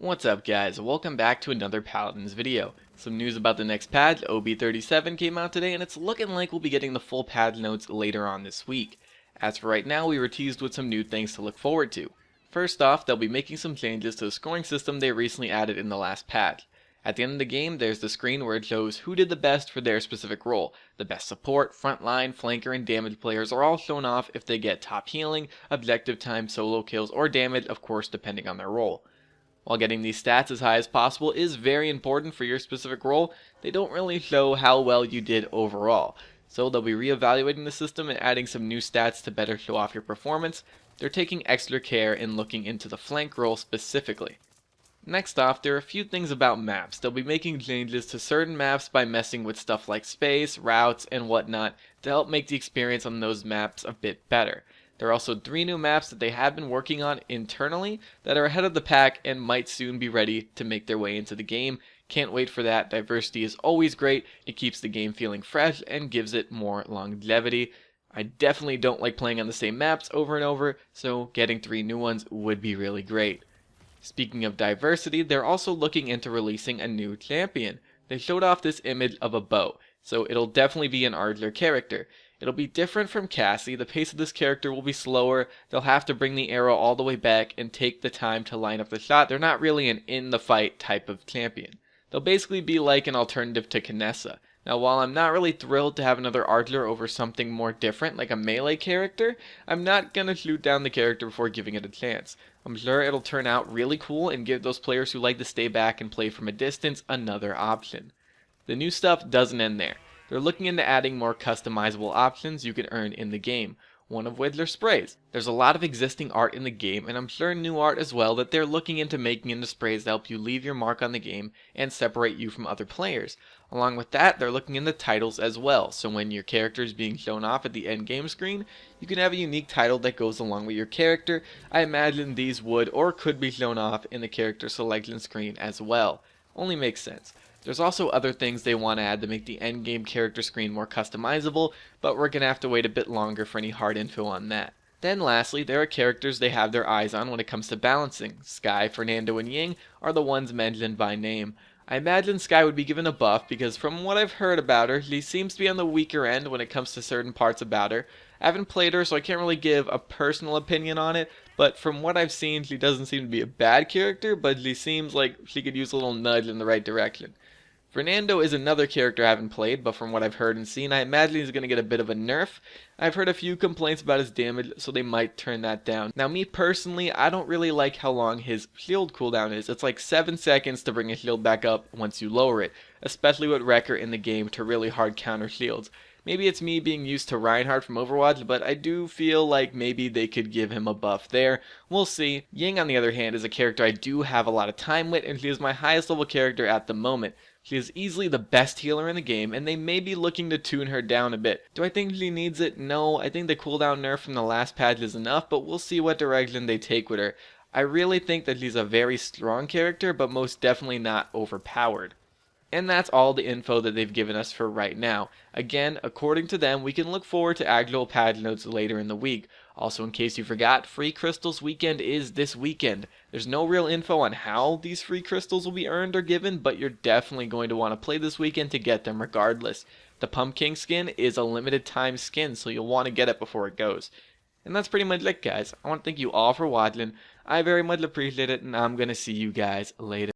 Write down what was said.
What's up guys, welcome back to another Paladins video. Some news about the next patch, OB37 came out today and it's looking like we'll be getting the full patch notes later on this week. As for right now, we were teased with some new things to look forward to. First off, they'll be making some changes to the scoring system they recently added in the last patch. At the end of the game, there's the screen where it shows who did the best for their specific role. The best support, frontline, flanker, and damage players are all shown off if they get top healing, objective time, solo kills, or damage, of course depending on their role. While getting these stats as high as possible is very important for your specific role, they don't really show how well you did overall. So they'll be reevaluating the system and adding some new stats to better show off your performance. They're taking extra care in looking into the flank role specifically. Next off, there are a few things about maps. They'll be making changes to certain maps by messing with stuff like space, routes, and whatnot to help make the experience on those maps a bit better. There are also 3 new maps that they have been working on internally that are ahead of the pack and might soon be ready to make their way into the game. Can't wait for that. Diversity is always great. It keeps the game feeling fresh and gives it more longevity. I definitely don't like playing on the same maps over and over, so getting 3 new ones would be really great. Speaking of diversity, they're also looking into releasing a new champion. They showed off this image of a bow, so it'll definitely be an Archer character. It'll be different from Cassie. The pace of this character will be slower. They'll have to bring the arrow all the way back and take the time to line up the shot. They're not really an in-the-fight type of champion. They'll basically be like an alternative to Kinessa. Now, while I'm not really thrilled to have another Archer over something more different, like a melee character, I'm not gonna shoot down the character before giving it a chance. I'm sure it'll turn out really cool and give those players who like to stay back and play from a distance another option. The new stuff doesn't end there. They're looking into adding more customizable options you can earn in the game, one of which are sprays. There's a lot of existing art in the game, and I'm sure new art as well that they're looking into making into sprays that help you leave your mark on the game and separate you from other players. Along with that, they're looking into titles as well, so when your character is being shown off at the end game screen, you can have a unique title that goes along with your character. I imagine these would or could be shown off in the character selection screen as well. Only makes sense. There's also other things they want to add to make the endgame character screen more customizable, but we're going to have to wait a bit longer for any hard info on that. Then lastly, there are characters they have their eyes on when it comes to balancing. Skye, Fernando, and Ying are the ones mentioned by name. I imagine Skye would be given a buff because from what I've heard about her, she seems to be on the weaker end when it comes to certain parts about her. I haven't played her, so I can't really give a personal opinion on it, but from what I've seen, she doesn't seem to be a bad character, but she seems like she could use a little nudge in the right direction. Fernando is another character I haven't played, but from what I've heard and seen, I imagine he's going to get a bit of a nerf. I've heard a few complaints about his damage, so they might turn that down. Now, me personally, I don't really like how long his shield cooldown is. It's like 7 seconds to bring his shield back up once you lower it, especially with Wrecker in the game to really hard counter shields. Maybe it's me being used to Reinhardt from Overwatch, but I do feel like maybe they could give him a buff there. We'll see. Ying, on the other hand, is a character I do have a lot of time with, and she is my highest level character at the moment. She is easily the best healer in the game, and they may be looking to tune her down a bit. Do I think she needs it? No, I think the cooldown nerf from the last patch is enough, but we'll see what direction they take with her. I really think that she's a very strong character, but most definitely not overpowered. And that's all the info that they've given us for right now. Again, according to them, we can look forward to actual patch notes later in the week. Also, in case you forgot, Free Crystals weekend is this weekend. There's no real info on how these free crystals will be earned or given, but you're definitely going to want to play this weekend to get them regardless. The Pumpkin skin is a limited time skin, so you'll want to get it before it goes. And that's pretty much it, guys. I want to thank you all for watching. I very much appreciate it, and I'm going to see you guys later.